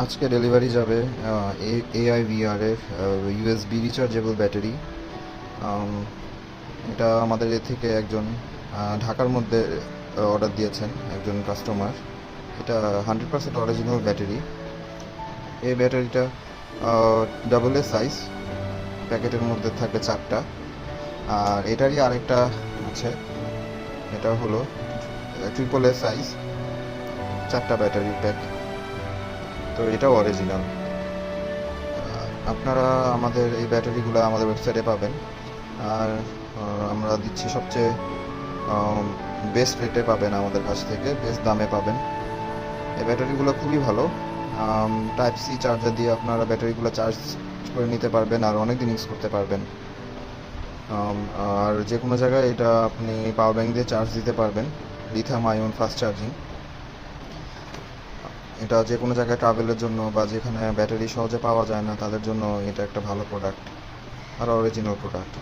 আজকে ডেলিভারি যাবে AIVR এর ইউএসবি রিচার্জেবল ব্যাটারি। এটা আমাদের এ থেকে একজন ঢাকার মধ্যে অর্ডার দিয়েছেন একজন কাস্টমার। এটা 100% অরিজিনাল ব্যাটারি। এই ব্যাটারিটা ডাবল এ সাইজ, প্যাকেটের মধ্যে থাকবে 4টা। আর এটারই আরেকটা আছে, এটা হলো ট্রিপল এ সাইজ, 4টা ব্যাটারি প্যাক। তো এটাও অরিজিনাল। আপনারা আমাদের এই ব্যাটারিগুলো আমাদের ওয়েবসাইটে পাবেন। আর আমরা দিচ্ছি সবচেয়ে বেস্ট রেটে পাবেন, আমাদের কাছ থেকে বেস্ট দামে পাবেন। এই ব্যাটারিগুলো খুবই ভালো। টাইপ সি চার্জার দিয়ে আপনারা ব্যাটারিগুলো চার্জ করে নিতে পারবেন আর অনেক দিন ইউজ করতে পারবেন। আর যে কোনো জায়গায় এটা আপনি পাওয়ার ব্যাংক দিয়ে চার্জ দিতে পারবেন, লিথিয়াম আয়ন ফাস্ট চার্জিং। এটা যে কোনো জায়গায় ট্রাভেলের জন্য বা যেখানে ব্যাটারি সহজে পাওয়া যায় না তাদের জন্য এটা একটা ভালো প্রোডাক্ট আর অরিজিনাল প্রোডাক্ট।